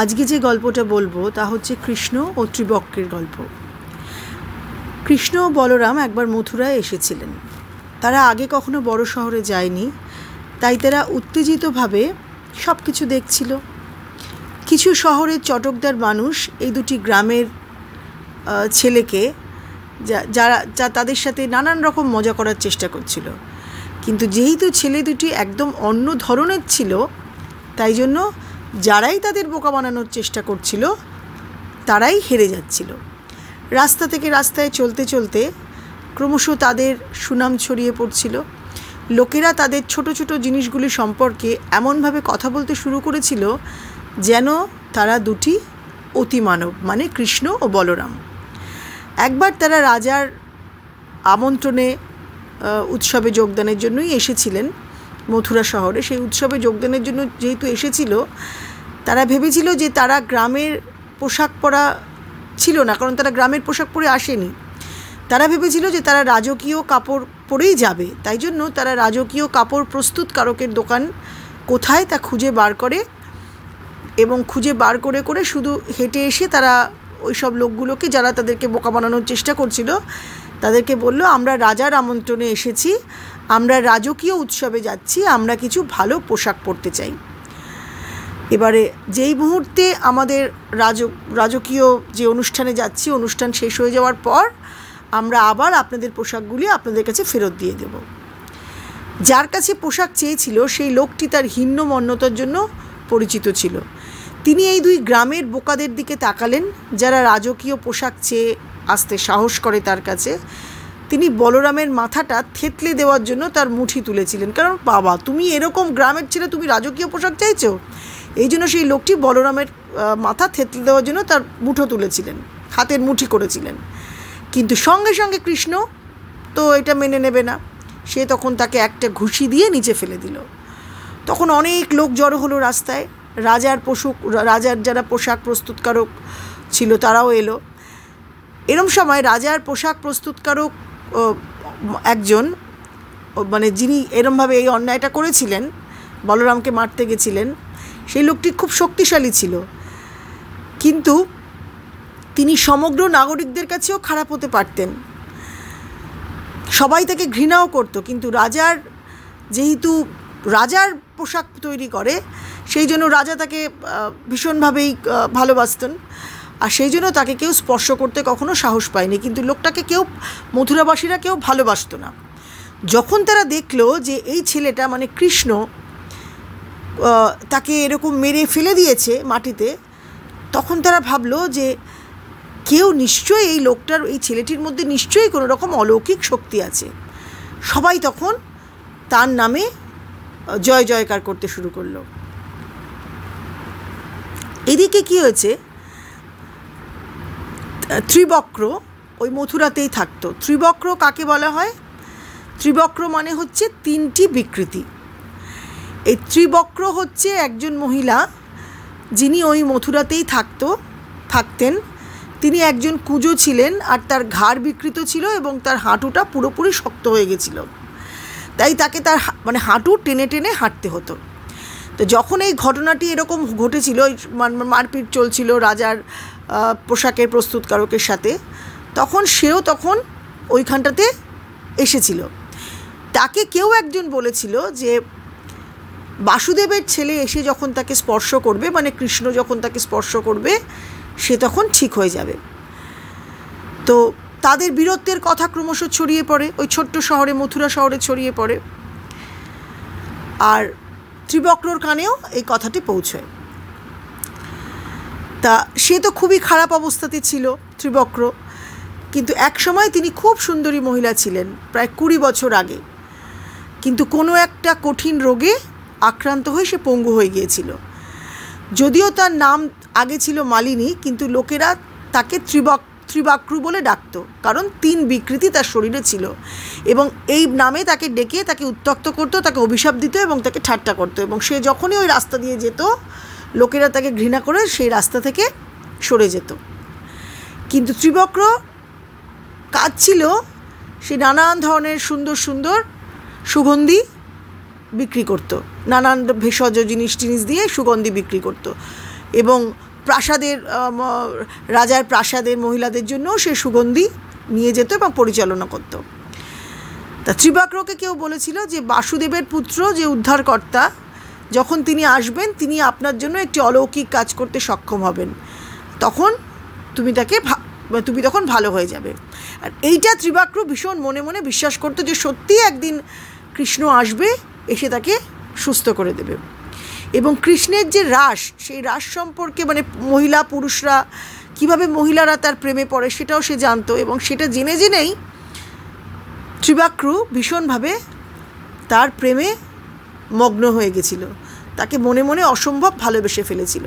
আজকে যে গল্পটা বলবো তা হচ্ছে কৃষ্ণ ও ত্রিবক্রের গল্প। কৃষ্ণ ও বলরাম একবার মথুরায় এসেছিলেন। তারা আগে কখনো বড় শহরে যায়নি, তাই তারা উত্তেজিতভাবে সব কিছু দেখছিল। কিছু শহরের চটকদার মানুষ এই দুটি গ্রামের ছেলেকে যারা তাদের সাথে নানান রকম মজা করার চেষ্টা করছিল, কিন্তু যেহেতু ছেলে দুটি একদম অন্য ধরনের ছিল, তাই জন্য যারাই তাদের বোকা বানানোর চেষ্টা করছিল তারাই হেরে যাচ্ছিল। রাস্তা থেকে রাস্তায় চলতে চলতে ক্রমশ তাদের সুনাম ছড়িয়ে পড়ছিল। লোকেরা তাদের ছোট ছোট জিনিসগুলি সম্পর্কে এমনভাবে কথা বলতে শুরু করেছিল যেন তারা দুটি অতিমানব, মানে কৃষ্ণ ও বলরাম। একবার তারা রাজার আমন্ত্রণে উৎসবে যোগদানের জন্যই এসেছিলেন মথুরা শহরে। সেই উৎসবে যোগদানের জন্য যেহেতু এসেছিল, তারা ভেবেছিল যে তারা গ্রামের পোশাক পরা ছিল না, কারণ তারা গ্রামের পোশাক পরে আসেনি। তারা ভেবেছিল যে তারা রাজকীয় কাপড় পরেই যাবে, তাই জন্য তারা রাজকীয় কাপড় প্রস্তুতকারকের দোকান কোথায় তা খুঁজে বার করে, এবং খুঁজে বার করে করে শুধু হেঁটে এসে তারা ওই সব লোকগুলোকে, যারা তাদেরকে বোকা বানানোর চেষ্টা করছিল, তাদেরকে বলল, আমরা রাজার আমন্ত্রণে এসেছি, আমরা রাজকীয় উৎসবে যাচ্ছি, আমরা কিছু ভালো পোশাক পরতে চাই। এবারে যেই মুহূর্তে আমাদের রাজকীয় যে অনুষ্ঠানে যাচ্ছি, অনুষ্ঠান শেষ হয়ে যাওয়ার পর আমরা আবার আপনাদের পোশাকগুলি আপনাদের কাছে ফেরত দিয়ে দেব। যার কাছে পোশাক চেয়েছিল সেই লোকটি তার হীনমন্যতার জন্য পরিচিত ছিল। তিনি এই দুই গ্রামের বোকাদের দিকে তাকালেন, যারা রাজকীয় পোশাক চেয়ে আসতে সাহস করে তার কাছে। তিনি বলরামের মাথাটা থেতলে দেওয়ার জন্য তার মুঠি তুলেছিলেন, কারণ বাবা, তুমি এরকম গ্রামের ছেলে, তুমি রাজকীয় পোশাক চাইছো। এই জন্য সেই লোকটি বলরামের মাথা থেতলে দেওয়ার জন্য তার মুঠো তুলেছিলেন, হাতের মুঠি করেছিলেন। কিন্তু সঙ্গে সঙ্গে কৃষ্ণ তো এটা মেনে নেবে না। সে তখন তাকে একটা ঘুষি দিয়ে নিচে ফেলে দিল। তখন অনেক লোক জড়ো হলো রাস্তায়। রাজার যারা পোশাক প্রস্তুতকারক ছিল তারাও এলো। এরম সময় রাজার পোশাক প্রস্তুতকারক একজন, মানে যিনি এরমভাবে এই অন্যায়টা করেছিলেন, বলরামকে মারতে গেছিলেন, সেই লোকটি খুব শক্তিশালী ছিল, কিন্তু তিনি সমগ্র নাগরিকদের কাছেও খারাপ হতে পারতেন। সবাই তাকে ঘৃণাও করত, কিন্তু যেহেতু রাজার পোশাক তৈরি করে, সেই জন্য রাজা তাকে ভীষণভাবেই ভালোবাসতেন, আর সেই জন্য তাকে কেউ স্পর্শ করতে কখনো সাহস পায়নি। কিন্তু লোকটাকে মথুরাবাসীরা কেউ ভালোবাসত না। যখন তারা দেখলো যে এই ছেলেটা, মানে কৃষ্ণ, তাকে এরকম মেরে ফেলে দিয়েছে মাটিতে, তখন তারা ভাবলো যে কেউ নিশ্চয়ই, এই ছেলেটির মধ্যে নিশ্চয়ই কোনো রকম অলৌকিক শক্তি আছে। সবাই তখন তার নামে জয় জয়কার করতে শুরু করলো। এদিকে কি হয়েছে, ত্রিবক্র ওই মথুরাতেই থাকতো। ত্রিবক্র কাকে বলা হয়? ত্রিবক্র মানে হচ্ছে তিনটি বিকৃতি। এই ত্রিবক্র হচ্ছে একজন মহিলা, যিনি ওই মথুরাতেই থাকতেন। তিনি একজন কুঁজো ছিলেন, আর তার ঘাড় বিকৃত ছিল এবং তার হাঁটুটা পুরোপুরি শক্ত হয়ে গেছিল। তাই তাকে তার হাঁটু টেনে টেনে হাঁটতে হতো। তো যখন এই ঘটনাটি এরকম ঘটেছিল, মারপিট চলছিল রাজার পোশাকের প্রস্তুতকারকের সাথে, সেও তখন ওইখানটাতে এসেছিল। তাকে কেউ একজন বলেছিল যে বাসুদেবের ছেলে এসে যখন তাকে স্পর্শ করবে, মানে কৃষ্ণ যখন তাকে স্পর্শ করবে, সে তখন ঠিক হয়ে যাবে। তো তাদের বীরত্বের কথা ক্রমশ ছড়িয়ে পড়ে, ওই ছোট্ট শহরে, মথুরা শহরে ছড়িয়ে পড়ে, আর ত্রিবক্রর কানেও এই কথাটি পৌঁছয়। তা সে তো খুবই খারাপ অবস্থাতে ছিল ত্রিবক্র, কিন্তু এক সময় তিনি খুব সুন্দরী মহিলা ছিলেন, প্রায় 20 বছর আগে। কিন্তু কোনো একটা কঠিন রোগে আক্রান্ত হয়ে সে পঙ্গু হয়ে গিয়েছিল। যদিও তার নাম আগে ছিল মালিনী, কিন্তু লোকেরা তাকে ত্রিবাক্রু বলে ডাকত, কারণ 3 বিকৃতি তার শরীরে ছিল, এবং এই নামে তাকে ডেকে তাকে উত্ত্যক্ত করতো, তাকে অভিশাপ দিত এবং তাকে ঠাট্টা করতো। এবং সে যখনই ওই রাস্তা দিয়ে যেত, লোকেরা তাকে ঘৃণা করে সেই রাস্তা থেকে সরে যেত। কিন্তু ত্রিবক্র কাজ ছিল, সে নানান ধরনের সুন্দর সুন্দর সুগন্ধি বিক্রি করত, নানান ভেষজ জিনিস দিয়ে সুগন্ধি বিক্রি করত। এবং প্রাসাদের রাজার প্রাসাদের মহিলাদের জন্যও সে সুগন্ধি নিয়ে যেত এবং পরিচালনা করত। তা ত্রিবাক্রকে কেউ বলেছিল যে বাসুদেবের পুত্র যে উদ্ধারকর্তা, যখন তিনি আসবেন তিনি আপনার জন্য একটি অলৌকিক কাজ করতে সক্ষম হবেন, তখন তুমি তখন ভালো হয়ে যাবে। আর এইটা ত্রিবাক্র ভীষণ মনে মনে বিশ্বাস করতো যে সত্যিই একদিন কৃষ্ণ আসবে, এসে তাকে সুস্থ করে দেবে। এবং কৃষ্ণের যে রাস, সেই রাস সম্পর্কে মানে মহিলা পুরুষরা কীভাবে মহিলারা তার প্রেমে পড়ে সেটাও সে জানতো, এবং সেটা জেনে জেনেই ত্রিবাক্র ভীষণভাবে তার প্রেমে মগ্ন হয়ে গেছিল, তাকে মনে মনে অসম্ভব ভালোবেসে ফেলেছিল।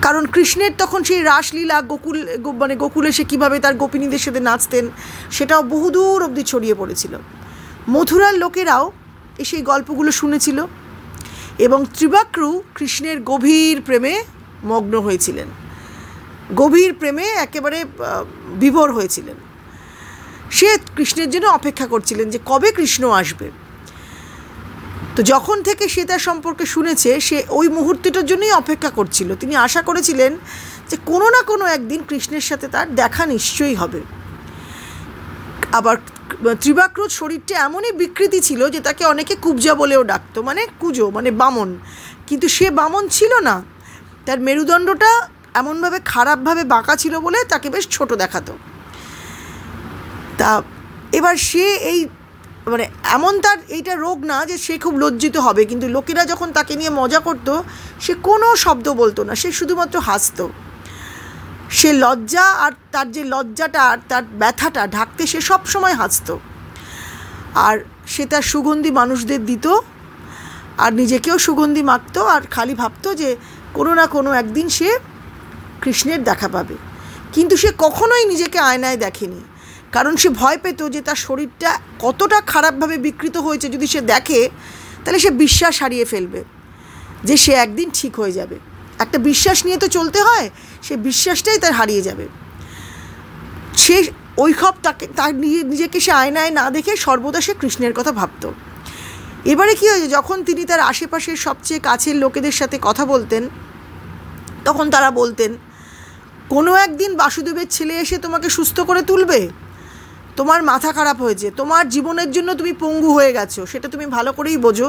কারণ কৃষ্ণের তখন সেই রাসলীলা গোকুলে সে কীভাবে তার গোপিনীদের সাথে নাচতেন সেটাও বহুদূর অবধি ছড়িয়ে পড়েছিল। মথুরার লোকেরাও সেই গল্পগুলো শুনেছিল এবং ত্রিবাক্র কৃষ্ণের গভীর প্রেমে মগ্ন হয়েছিলেন, গভীর প্রেমে একেবারে বিভোর হয়েছিলেন। সে কৃষ্ণের জন্য অপেক্ষা করছিলেন যে কবে কৃষ্ণ আসবে। তো যখন থেকে সে তার সম্পর্কে শুনেছে, সে ওই মুহূর্তটার জন্যই অপেক্ষা করছিল। তিনি আশা করেছিলেন যে কোনো না কোনো একদিন কৃষ্ণের সাথে তার দেখা নিশ্চয়ই হবে। আবার ত্রিবাক্রর শরীরটা এমনই বিকৃতি ছিল যে তাকে অনেকে কুবজা বলেও ডাকতো, মানে কুজো মানে বামন, কিন্তু সে বামন ছিল না। তার মেরুদণ্ডটা এমনভাবে খারাপভাবে বাঁকা ছিল বলে তাকে বেশ ছোট দেখাতো। তা এবার সে এই মানে এমন তার এইটা রোগ না যে সে খুব লজ্জিত হবে, কিন্তু লোকেরা যখন তাকে নিয়ে মজা করতো সে কোনো শব্দ বলতো না, সে শুধুমাত্র হাসতো। সে লজ্জা আর তার যে লজ্জাটা আর তার ব্যথাটা ঢাকতে সে সব সময় হাসতো। আর সে তার সুগন্ধি মানুষদের দিত আর নিজেকেও সুগন্ধি মাখতো, আর খালি ভাবতো যে কোনো না কোনো একদিন সে কৃষ্ণের দেখা পাবে। কিন্তু সে কখনোই নিজেকে আয়নায় দেখেনি, কারণ সে ভয় পেত যে তার শরীরটা কতটা খারাপভাবে বিকৃত হয়েছে, যদি সে দেখে তাহলে সে বিশ্বাস হারিয়ে ফেলবে যে সে একদিন ঠিক হয়ে যাবে। একটা বিশ্বাস নিয়ে তো চলতে হয়, সে বিশ্বাসটাই তার হারিয়ে যাবে। সে তার নিজেকে সে আয়নায় না দেখে সর্বদা সে কৃষ্ণের কথা ভাবত। এবারে কী হয়েছে, যখন তিনি তার আশেপাশের সবচেয়ে কাছের লোকেদের সাথে কথা বলতেন, তখন তারা বলতেন কোনো একদিন বাসুদেবের ছেলে এসে তোমাকে সুস্থ করে তুলবে, তোমার মাথা খারাপ হয়েছে, তোমার জীবনের জন্য তুমি পঙ্গু হয়ে গেছো, সেটা তুমি ভালো করেই বোঝো।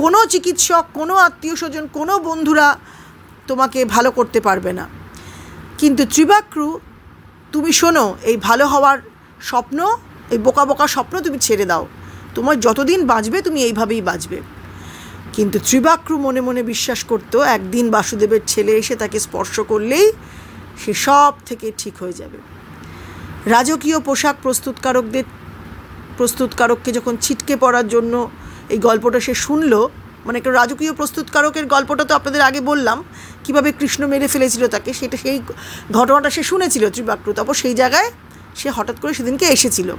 কোনো চিকিৎসক, কোনো আত্মীয় স্বজন, কোনো বন্ধুরা তোমাকে ভালো করতে পারবে না। কিন্তু ত্রিবাক্র, তুমি শোনো, এই ভালো হওয়ার স্বপ্ন, এই বোকা বোকা স্বপ্ন তুমি ছেড়ে দাও, তোমার যতদিন বাঁচবে তুমি এইভাবেই বাঁচবে। কিন্তু ত্রিবাক্র মনে মনে বিশ্বাস করতো একদিন বাসুদেবের ছেলে এসে তাকে স্পর্শ করলেই সে সব থেকে ঠিক হয়ে যাবে। রাজকীয় পোশাক প্রস্তুতকারককে যখন ছিটকে পড়ার জন্য এই গল্পটা সে শুনল, মানে একটা রাজকীয় প্রস্তুতকারকের গল্পটা তো আপনাদের আগে বললাম, কিভাবে কৃষ্ণ মেরে ফেলেছিল তাকে, সেই ঘটনাটা সে শুনেছিল ত্রিবাক্র। তারপর সেই জায়গায় সে হঠাৎ করে সেদিনকে এসেছিল।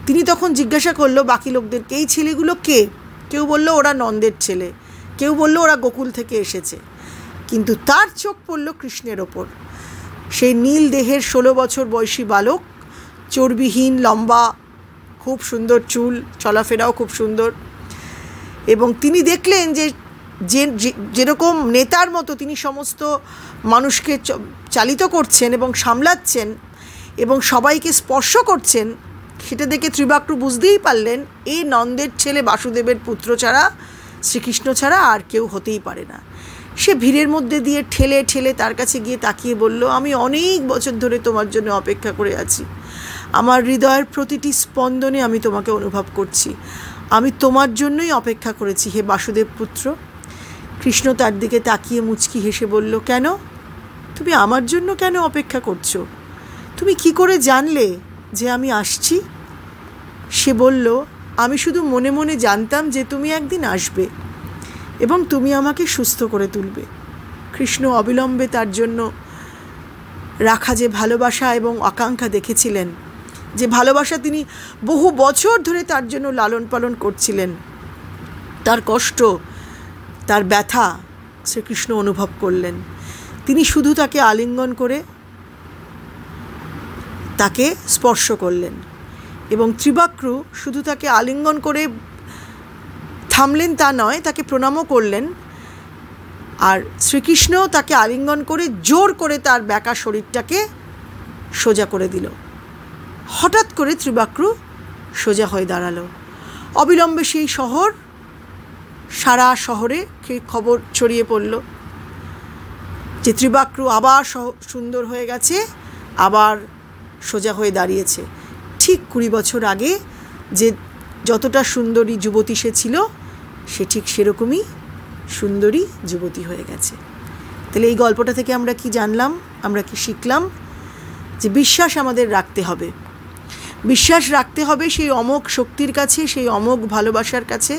তিনি তখন জিজ্ঞাসা করলো বাকি লোকদেরকে, এই ছেলেগুলো কে? কেউ বললো ওরা নন্দের ছেলে, কেউ বললো ওরা গোকুল থেকে এসেছে। কিন্তু তার চোখ পড়ল কৃষ্ণের ওপর। সেই নীল দেহের 16 বছর বয়সী বালক, চর্বিহীন, লম্বা, খুব সুন্দর চুল, চলাফেরাও খুব সুন্দর। এবং তিনি দেখলেন যে যেরকম নেতার মতো তিনি সমস্ত মানুষকে চালিত করছেন এবং সামলাচ্ছেন এবং সবাইকে স্পর্শ করছেন, সেটা দেখে ত্রিবাক্র বুঝতেই পারলেন এই নন্দের ছেলে বাসুদেবের পুত্র ছাড়া, শ্রীকৃষ্ণ ছাড়া আর কেউ হতেই পারে না। সে ভিড়ের মধ্যে দিয়ে ঠেলে ঠেলে তার কাছে গিয়ে তাকিয়ে বলল, আমি অনেক বছর ধরে তোমার জন্য অপেক্ষা করে আছি, আমার হৃদয়ের প্রতিটি স্পন্দনে আমি তোমাকে অনুভব করছি, আমি তোমার জন্যই অপেক্ষা করেছি হে বাসুদেব পুত্র। কৃষ্ণ তার দিকে তাকিয়ে মুচকি হেসে বলল, কেন? তুমি আমার জন্য কেন অপেক্ষা করছো? তুমি কি করে জানলে যে আমি আসছি? সে বলল, আমি শুধু মনে মনে জানতাম যে তুমি একদিন আসবে এবং তুমি আমাকে সুস্থ করে তুলবে। কৃষ্ণ অবিলম্বে তার জন্য রাখা যে ভালোবাসা এবং আকাঙ্ক্ষা দেখেছিলেন, যে ভালোবাসা তিনি বহু বছর ধরে তার জন্য লালন পালন করছিলেন, তার কষ্ট, তার ব্যথা শ্রীকৃষ্ণ অনুভব করলেন। তিনি শুধু তাকে আলিঙ্গন করে তাকে স্পর্শ করলেন এবং ত্রিবাক্র শুধু তাকে আলিঙ্গন করে থামলেন তা নয়, তাকে প্রণামও করলেন আর শ্রীকৃষ্ণ তাকে আলিঙ্গন করে জোর করে তার ব্যাকা শরীরটাকে সোজা করে দিল। হঠাৎ করে ত্রিবাক্র সোজা হয়ে দাঁড়ালো। অবিলম্বে সেই শহর, সারা শহরে খবর ছড়িয়ে পড়ল যে ত্রিবাক্র আবার সুন্দর হয়ে গেছে, আবার সোজা হয়ে দাঁড়িয়েছে। ঠিক 20 বছর আগে যে যতটা সুন্দরী যুবতী সে ছিল, সে ঠিক সেরকমই সুন্দরী যুবতী হয়ে গেছে। তাহলে এই গল্পটা থেকে আমরা কি জানলাম, আমরা কি শিখলাম? যে বিশ্বাস আমাদের রাখতে হবে, বিশ্বাস রাখতে হবে সেই অমোঘ শক্তির কাছে, সেই অমোঘ ভালোবাসার কাছে।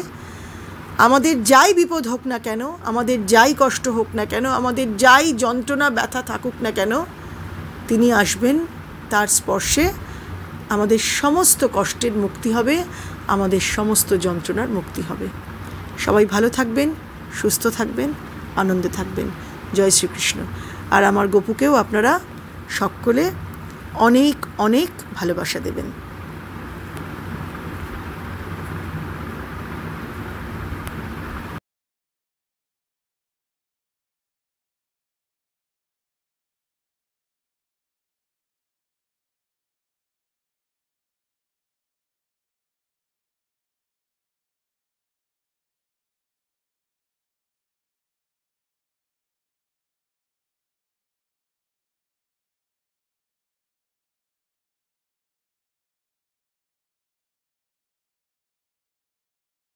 আমাদের যাই বিপদ হোক না কেন, আমাদের যাই কষ্ট হোক না কেন, আমাদের যাই যন্ত্রণা ব্যথা থাকুক না কেন, তিনি আসবেন, তার স্পর্শে আমাদের সমস্ত কষ্টের মুক্তি হবে, আমাদের সমস্ত যন্ত্রণার মুক্তি হবে। সবাই ভালো থাকবেন, সুস্থ থাকবেন, আনন্দে থাকবেন। জয় শ্রীকৃষ্ণ। আর আমার গপুকেও আপনারা সকলে অনেক অনেক ভালোবাসা দেবেন।